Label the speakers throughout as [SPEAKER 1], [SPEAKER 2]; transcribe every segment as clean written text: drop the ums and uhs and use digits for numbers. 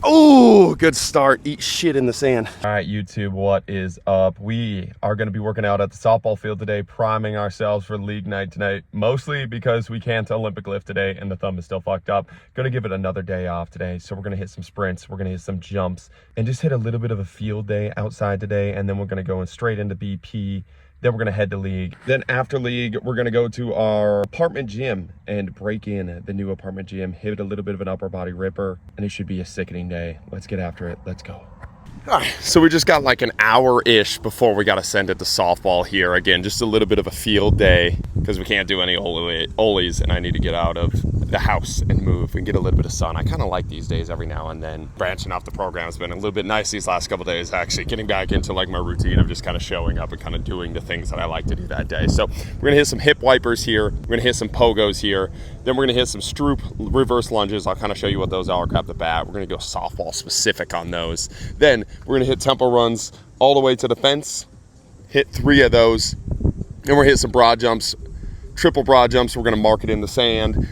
[SPEAKER 1] Oh, good start. Eat shit in the sand. All right, YouTube, what is up? We are going to be working out at the softball field today, priming ourselves for league night tonight, mostly because we can't Olympic lift today and the thumb is still fucked up. Going to give it another day off today, so we're going to hit some sprints, we're going to hit some jumps, and just hit a little bit of a field day outside today, and then we're going to go straight into BP. Then we're going to head to league. Then after league, we're going to go to our apartment gym and break in the new apartment gym, hit a little bit of an upper body ripper, and it should be a sickening day. Let's get after it. Let's go. All right, so we just got like an hour-ish before we got to send it to softball here. Again, just a little bit of a field day because we can't do any ollies, and I need to get out of the house and move and get a little bit of sun. I kind of like these days every now and then. Branching off the program's been a little bit nice these last couple days, actually. Getting back into like my routine of just kind of showing up and kind of doing the things that I like to do that day. So we're going to hit some hip wipers here. We're going to hit some pogos here. Then we're going to hit some Stroop reverse lunges. I'll kind of show you what those are. Grab the bat. We're going to go softball specific on those. Then we're going to hit tempo runs all the way to the fence. Hit 3 of those. Then we're going to hit some broad jumps, triple broad jumps. We're going to mark it in the sand,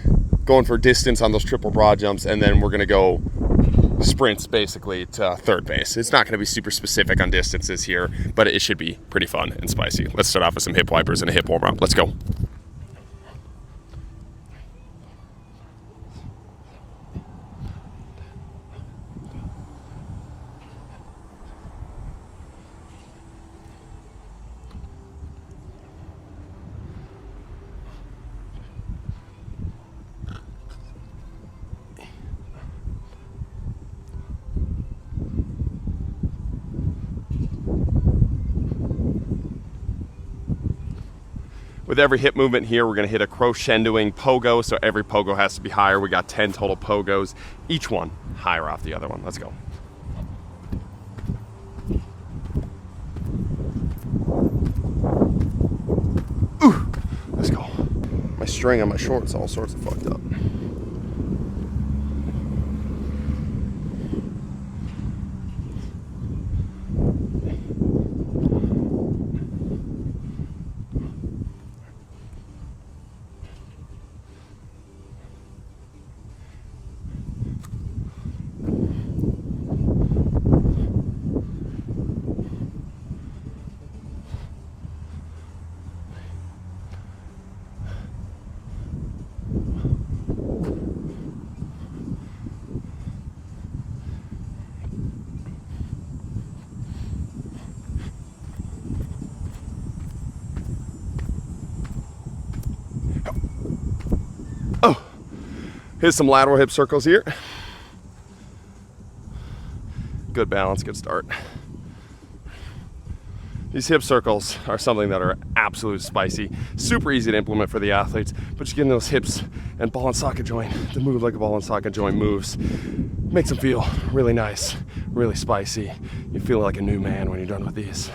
[SPEAKER 1] going for distance on those triple broad jumps, and then we're going to go sprints basically to third base. It's not going to be super specific on distances here, but it should be pretty fun and spicy. Let's start off with some hip wipers and a hip warm-up. Let's go. With every hip movement here, we're going to hit a crescendoing pogo, so every pogo has to be higher. We got 10 total pogos, each one higher off the other one. Let's go. Ooh, let's go. My string on my shorts all sorts of fucked up. Hit some lateral hip circles here. Good balance, good start. These hip circles are something that are absolute spicy, super easy to implement for the athletes, but just getting those hips and ball and socket joint to move like a ball and socket joint moves makes them feel really nice, really spicy. You feel like a new man when you're done with these.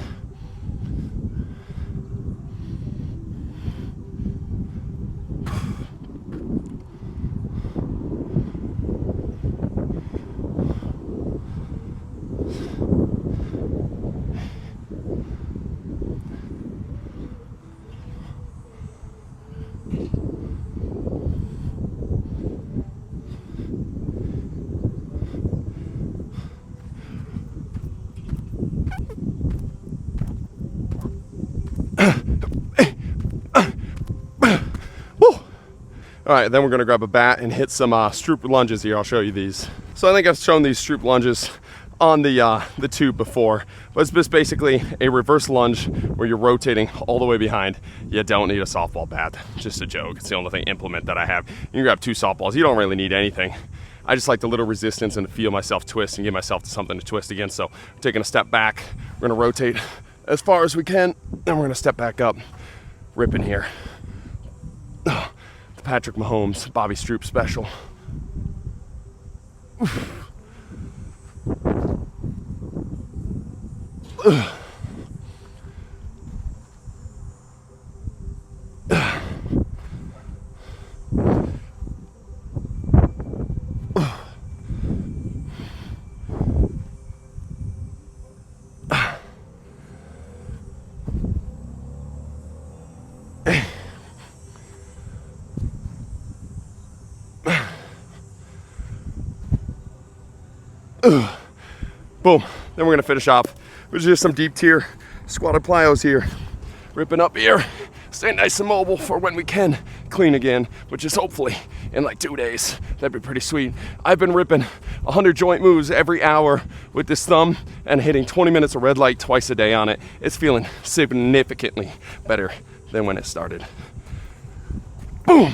[SPEAKER 1] All right, then we're gonna grab a bat and hit some Stroop lunges here. I'll show you these. So I think I've shown these Stroop lunges on the tube before, but it's just basically a reverse lunge where you're rotating all the way behind. You don't need a softball bat, just a joke. It's the only thing implement that I have. You can grab 2 softballs, you don't really need anything. I just like the little resistance and to feel myself twist and give myself something to twist against. So we're taking a step back, we're gonna rotate as far as we can, and we're gonna step back up, ripping here. The Patrick Mahomes, Bobby Stroop special. Ugh. Boom. Then we're gonna finish off with just some deep tier squatted plyos here. Ripping up here. Stay nice and mobile for when we can clean again, which is hopefully in like 2 days. That'd be pretty sweet. I've been ripping 100 joint moves every hour with this thumb and hitting 20 minutes of red light twice a day on it. It's feeling significantly better than when it started. Boom.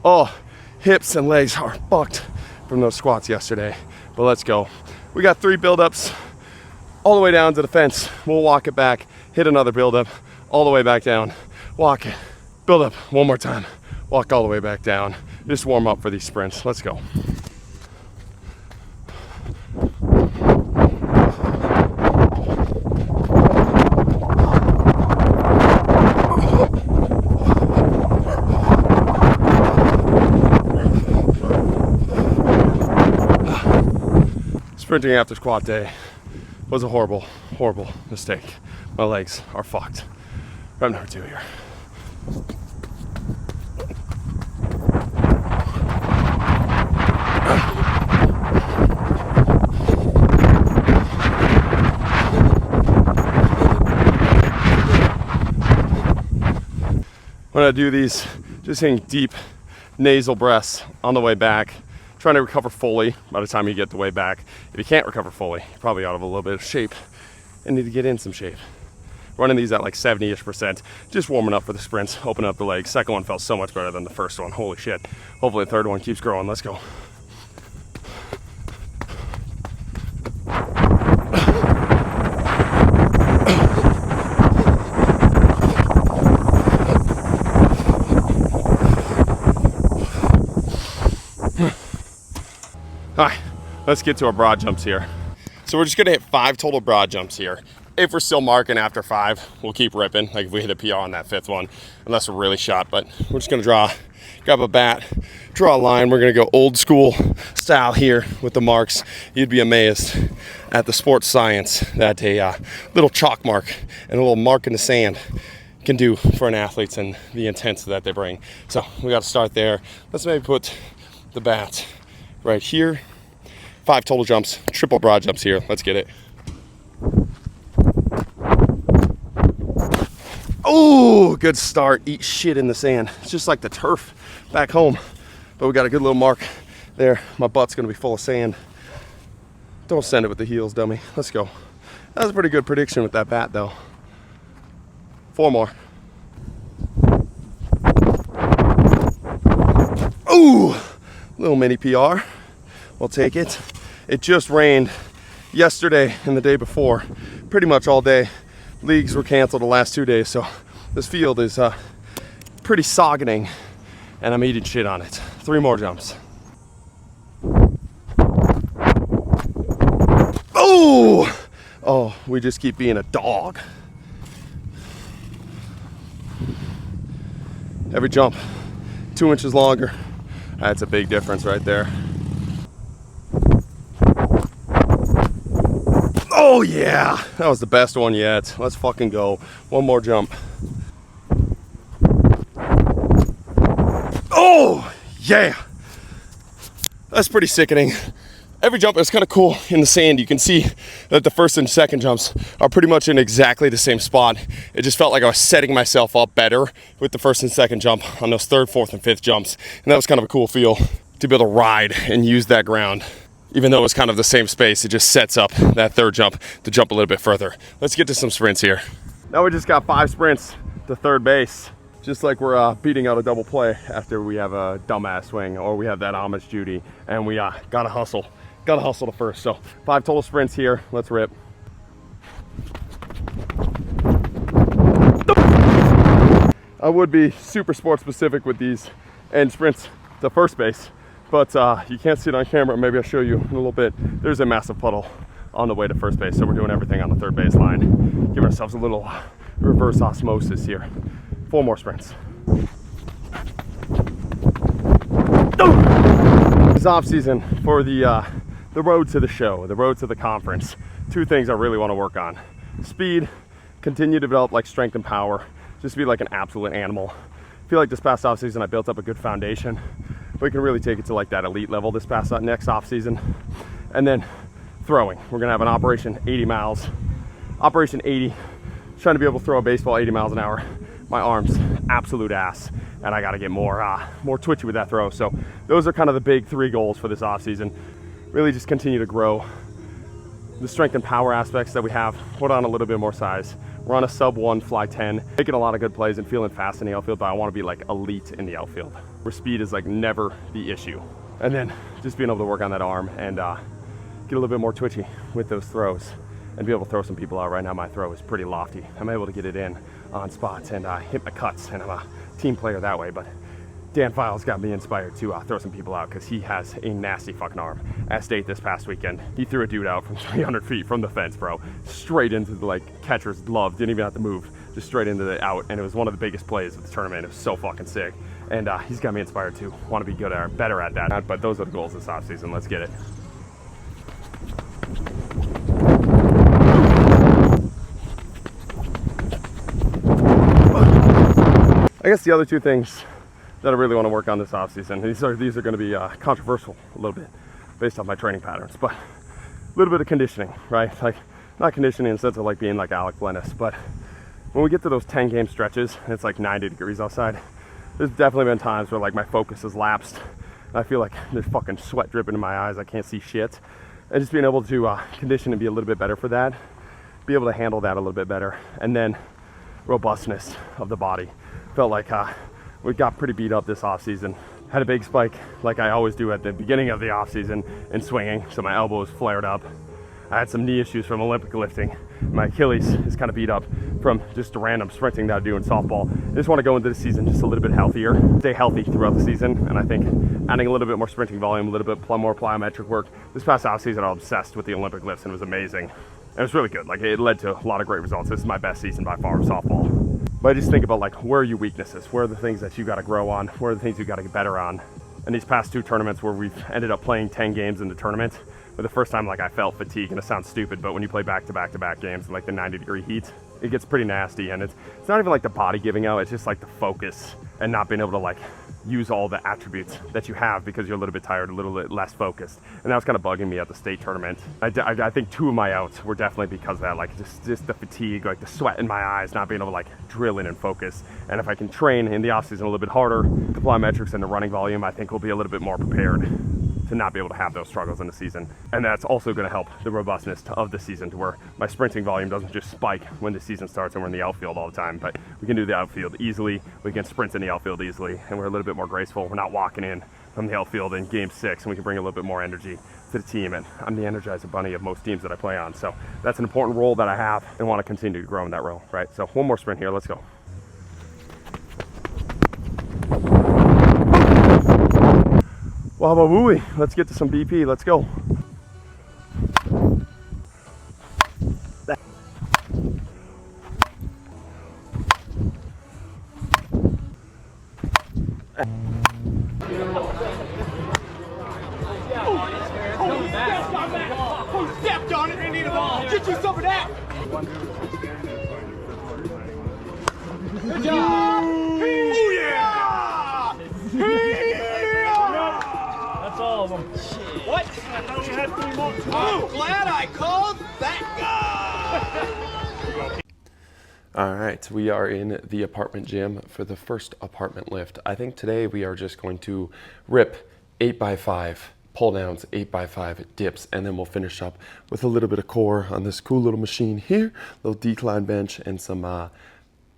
[SPEAKER 1] Oh, hips and legs are fucked from those squats yesterday, but let's go. We got 3 buildups all the way down to the fence. We'll walk it back, hit another buildup all the way back down. Walk it, build up one more time, walk all the way back down. Just warm up for these sprints. Let's go. Sprinting after squat day was a horrible, horrible mistake. My legs are fucked. Rep number 2 here. When I do these, just hitting deep nasal breaths on the way back, trying to recover fully by the time you get the way back. If you can't recover fully, you're probably out of a little bit of shape and need to get in some shape. Running these at like 70-ish%, just warming up for the sprints, opening up the legs. Second one felt so much better than the first one. Holy shit. Hopefully the third one keeps growing. Let's go. All right, let's get to our broad jumps here. So we're just gonna hit 5 total broad jumps here. If we're still marking after 5, we'll keep ripping, like if we hit a PR on that 5th one, unless we're really shot. But we're just gonna grab a bat, draw a line. We're gonna go old school style here with the marks. You'd be amazed at the sports science that a little chalk mark and a little mark in the sand can do for an athlete and the intensity that they bring. So we gotta start there. Let's maybe put the bat right here. 5 total jumps, triple broad jumps here. Let's get it. Oh, good start. Eat shit in the sand. It's just like the turf back home. But we got a good little mark there. My butt's gonna be full of sand. Don't send it with the heels, dummy. Let's go. That was a pretty good prediction with that bat though. 4 more. Ooh, little mini PR. We'll take it. It just rained yesterday and the day before, pretty much all day. Leagues were canceled the last 2 days, so this field is pretty soggening, and I'm eating shit on it. 3 more jumps. Oh! Oh, we just keep being a dog. Every jump, 2 inches longer. That's a big difference right there. Oh yeah, that was the best one yet. Let's fucking go. 1 more jump. Oh yeah, that's pretty sickening. Every jump is kind of cool in the sand. You can see that the first and second jumps are pretty much in exactly the same spot. It just felt like I was setting myself up better with the first and second jump on those 3rd, 4th, and 5th jumps. And that was kind of a cool feel to be able to ride and use that ground. Even though it was kind of the same space, it just sets up that 3rd jump to jump a little bit further. Let's get to some sprints here. Now we just got 5 sprints to 3rd base. Just like we're beating out a double play after we have a dumbass swing or we have that Amish Judy and we gotta hustle. Gotta hustle to first. So 5 total sprints here. Let's rip. I would be super sport specific with these and sprints to first base, but you can't see it on camera. Maybe I'll show you in a little bit. There's a massive puddle on the way to first base, so we're doing everything on the 3rd base line. Giving ourselves a little reverse osmosis here. 4 more sprints. It's off season for the road to the show, the road to the conference. 2 things I really want to work on: speed, continue to develop like strength and power, just be like an absolute animal. I feel like this past off season I built up a good foundation. We can really take it to like that elite level this next off season. And then throwing. We're gonna have an Operation 80 miles. Operation 80, trying to be able to throw a baseball 80 miles an hour. My arm's absolute ass, and I gotta get more twitchy with that throw. So those are kind of the big 3 goals for this off season. Really just continue to grow the strength and power aspects that we have, put on a little bit more size. We're on a sub 1 fly 10, making a lot of good plays and feeling fast in the outfield, but I want to be like elite in the outfield, where speed is like never the issue. And then just being able to work on that arm and get a little bit more twitchy with those throws and be able to throw some people out. Right now my throw is pretty lofty. I'm able to get it in on spots and hit my cuts, and I'm a team player that way. But Dan Files got me inspired to throw some people out because he has a nasty fucking arm. At State this past weekend, he threw a dude out from 300 feet from the fence, bro. Straight into the catcher's glove, didn't even have to move, just straight into the out. And it was one of the biggest plays of the tournament. It was so fucking sick. And he's got me inspired to want to be better at that. But those are the goals this offseason. Let's get it. I guess the other 2 things that I really want to work on this offseason, these are going to be controversial a little bit based on my training patterns, but a little bit of conditioning, right? Like, not conditioning in the sense of like being like Alec Glennis, but when we get to those 10 game stretches and it's like 90 degrees outside, there's definitely been times where like my focus has lapsed and I feel like there's fucking sweat dripping in my eyes, I can't see shit. And just being able to condition and be a little bit better for that, be able to handle that a little bit better. And then robustness of the body. Felt like we got pretty beat up this off season. Had a big spike like I always do at the beginning of the off season in swinging, so my elbows flared up. I had some knee issues from Olympic lifting. My Achilles is kind of beat up from just a random sprinting that I do in softball. I just want to go into the season just a little bit healthier, stay healthy throughout the season, and I think adding a little bit more sprinting volume, a little bit more plyometric work. This past off season I was obsessed with the Olympic lifts and it was amazing. It was really good. Like, it led to a lot of great results. This is my best season by far of softball. But I just think about like, where are your weaknesses? Where are the things that you got to grow on? Where are the things you got to get better on? And these past 2 tournaments where we've ended up playing 10 games in the tournament, for the first time, like, I felt fatigue, and it sounds stupid, but when you play back-to-back games in like the 90-degree heat, it gets pretty nasty. And it's not even like the body giving out, it's just like the focus and not being able to like use all the attributes that you have because you're a little bit tired, a little bit less focused. And that was kind of bugging me at the state tournament. I think 2 of my outs were definitely because of that, like just the fatigue, like the sweat in my eyes, not being able to like drill in and focus. And if I can train in the off season a little bit harder, the plyometrics and the running volume, I think we'll be a little bit more prepared to not be able to have those struggles in the season. And that's also going to help the robustness of the season, to where my sprinting volume doesn't just spike when the season starts and we're in the outfield all the time, but we can do the outfield easily, we can sprint in the outfield easily, and we're a little bit more graceful. We're not walking in from the outfield in game 6, and we can bring a little bit more energy to the team. And I'm the Energizer Bunny of most teams that I play on, so that's an important role that I have and want to continue to grow in that role, right? So 1 more sprint here, let's go. Wabba wooey, let's get to some BP, let's go.
[SPEAKER 2] Stepped on it and need a ball. Get you some of that. Good job. Oh yeah. That's all of them. What? I thought you had 3 more. I'm glad I called that guy.
[SPEAKER 1] All right, we are in the apartment gym for the first apartment lift. I think today we are just going to rip 8x5 pull downs, 8x5 dips, and then we'll finish up with a little bit of core on this cool little machine here, little decline bench, and some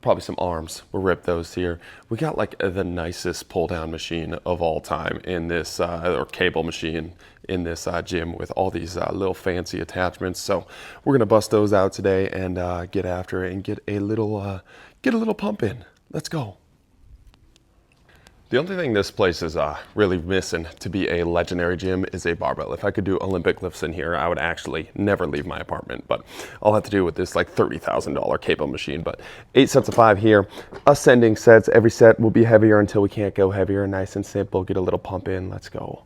[SPEAKER 1] probably some arms. We'll rip those here. We got like the nicest pull down machine of all time in this, or cable machine in this gym, with all these little fancy attachments. So we're gonna bust those out today and get after it and get a little pump in. Let's go. The only thing this place is really missing to be a legendary gym is a barbell. If I could do Olympic lifts in here, I would actually never leave my apartment, but I'll have to do with this like $30,000 cable machine. But 8 sets of 5 here, ascending sets. Every set will be heavier until we can't go heavier. Nice and simple, get a little pump in, let's go.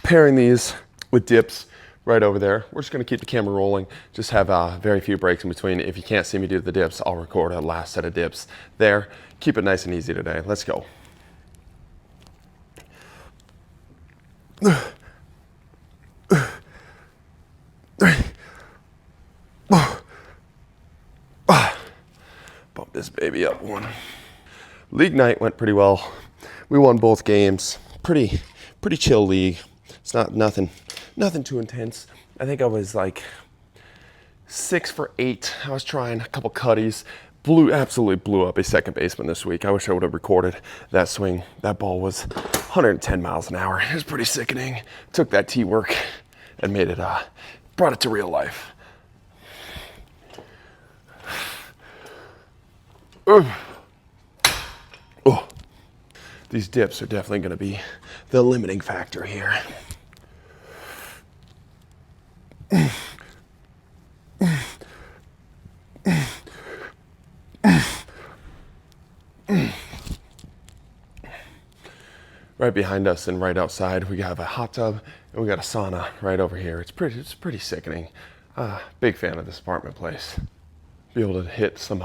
[SPEAKER 1] Pairing these with dips right over there. We're just gonna keep the camera rolling, just have very few breaks in between. If you can't see me do the dips, I'll record a last set of dips there. Keep it nice and easy today. Let's go. Bump this baby up one. League night went pretty well. We won both games. Pretty chill league. It's nothing too intense. I think I was like 6 for 8. I was trying a couple cutties. Absolutely blew up a second baseman this week. I wish I would have recorded that swing. That ball was 110 miles an hour. It was pretty sickening. Took that tee work and made it, brought it to real life. Oh, these dips are definitely going to be the limiting factor here. Right behind us and right outside, we have a hot tub and we got a sauna right over here. It's pretty sickening. Big fan of this apartment place. Be able to hit some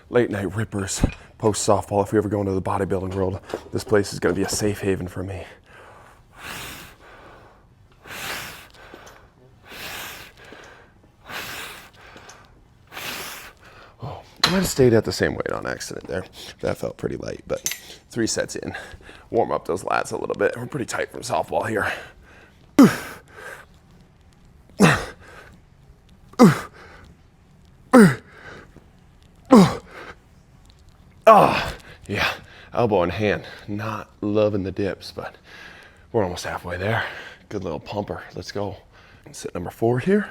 [SPEAKER 1] late night rippers post softball. If we ever go into the bodybuilding world, this place is going to be a safe haven for me. Oh, I might have stayed at the same weight on accident there. That felt pretty light, but 3 sets in. Warm up those lats a little bit. We're pretty tight from softball here. Yeah, elbow in hand. Not loving the dips, but we're almost halfway there. Good little pumper. Let's go. Sit number 4 here.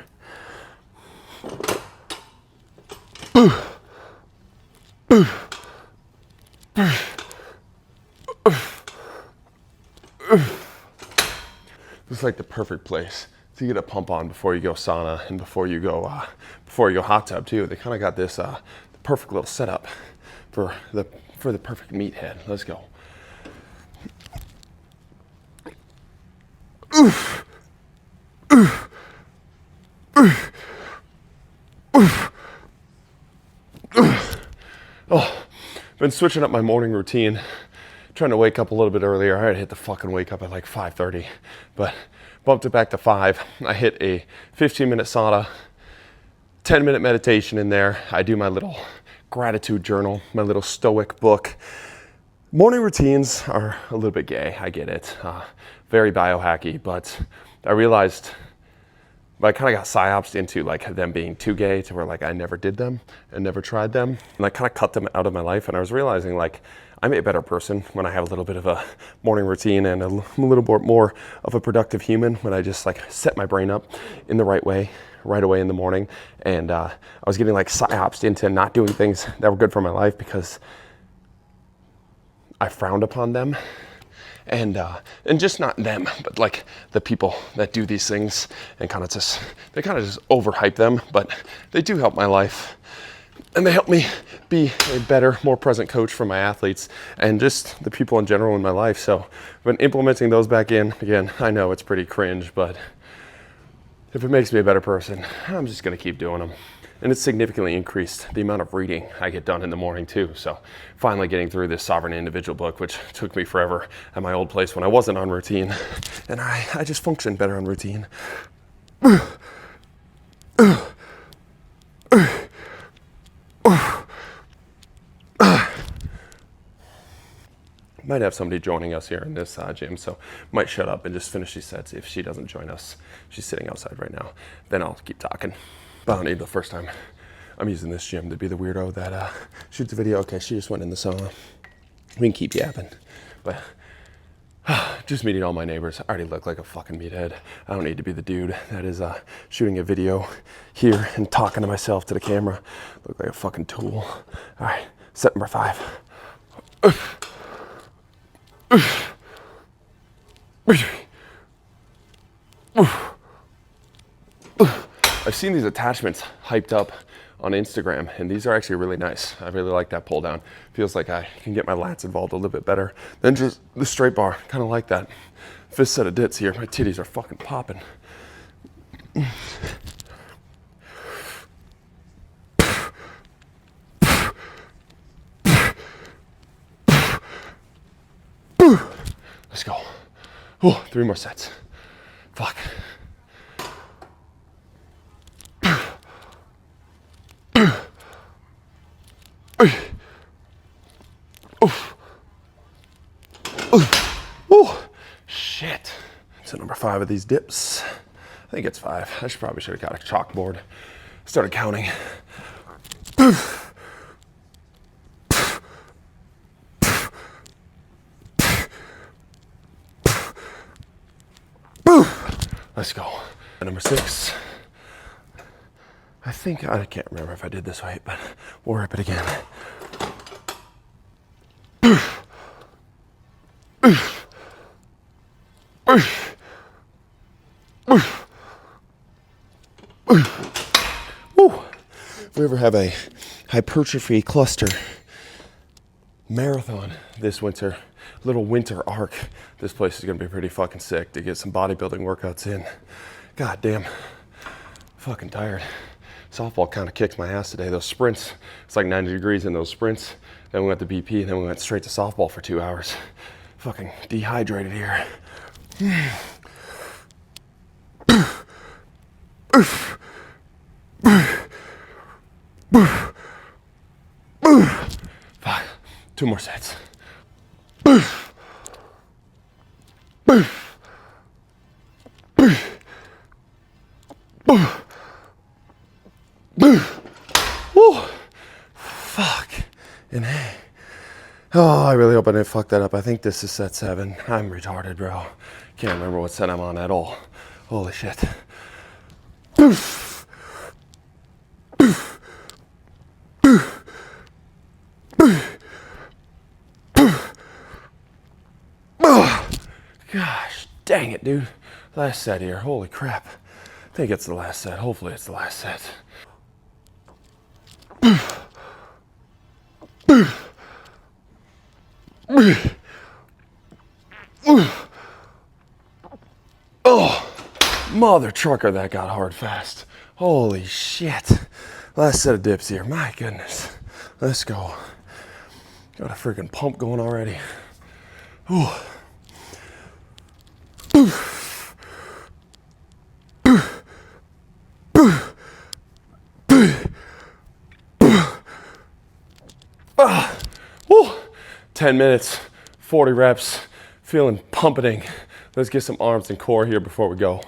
[SPEAKER 1] This is like the perfect place to get a pump on before you go sauna and before you go hot tub too. They kind of got this the perfect little setup for the perfect meathead. Let's go. Oh, been switching up my morning routine. Trying to wake up a little bit earlier. I had to hit the fucking wake up at like 5:30, but bumped it back to 5. I hit a 15-minute sauna, 10-minute meditation in there. I do my little gratitude journal, my little stoic book. Morning routines are a little bit gay, I get it. Very biohacky, but I realized I kind of got psyopsed into like them being too gay to where like I never did them and never tried them. And I kind of cut them out of my life, and I was realizing like I'm a better person when I have a little bit of a morning routine and a little bit more of a productive human when I just like set my brain up in the right way right away in the morning. And I was getting like psyopsed into not doing things that were good for my life because I frowned upon them. And just not them, but like the people that do these things and they kind of just overhype them, but they do help my life. And they help me be a better, more present coach for my athletes and just the people in general in my life. So I've been implementing those back in. Again, I know it's pretty cringe, but if it makes me a better person, I'm just gonna keep doing them. And it's significantly increased the amount of reading I get done in the morning too. So finally getting through this Sovereign Individual book, which took me forever at my old place when I wasn't on routine. And I just function better on routine. Might have somebody joining us here in this gym, so might shut up and just finish these sets if she doesn't join us. She's sitting outside right now. Then I'll keep talking. But I don't need the first time I'm using this gym to be the weirdo that shoots a video. Okay, she just went in the sauna. We can keep yapping. But just meeting all my neighbors. I already look like a fucking meathead. I don't need to be the dude that is shooting a video here and talking to myself to the camera. Look like a fucking tool. All right, set number 5. I've seen these attachments hyped up on Instagram, and these are actually really nice. I really like that pull down. Feels like I can get my lats involved a little bit better than just the straight bar. Kind of like that. 5th set of dits here. My titties are fucking popping. Let's go. Oh, 3 more sets. Fuck. Oh, shit. So number 5 of these dips. I think it's 5. I probably should have got a chalkboard. Started counting. Let's go. Number 6. I think, I can't remember if I did this weight, but we'll rip it again. If we ever have a hypertrophy cluster marathon this winter, little winter arc, this place is gonna be pretty fucking sick to get some bodybuilding workouts in. God damn, fucking tired. Softball kind of kicked my ass today. Those sprints, it's like 90 degrees in those sprints. Then we went to BP and then we went straight to softball for 2 hours. Fucking dehydrated here. Fuck. 2 more sets. Woo. Fuck. And hey. Oh, I really hope I didn't fuck that up. I think this is set 7. I'm retarded, bro. Can't remember what set I'm on at all. Holy shit. Oh, gosh, dang it, dude. Last set here. Holy crap. I think it's the last set. Hopefully it's the last set. Oh, mother trucker, that got hard fast. Holy shit. Last set of dips here. My goodness. Let's go. Got a freaking pump going already. Ooh. Ah, woo. 10 minutes, 40 reps, feeling pumpeting. Let's get some arms and core here before we go.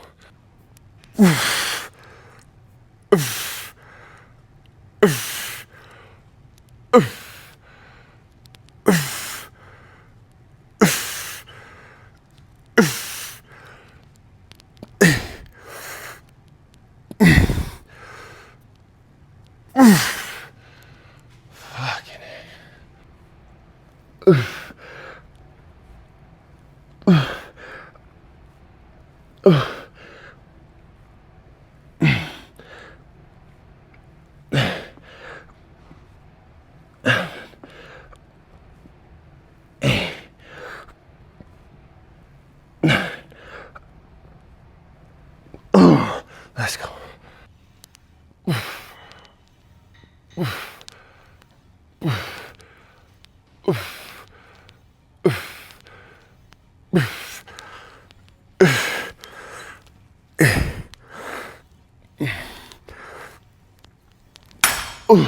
[SPEAKER 1] Fucking let's go. Ooh.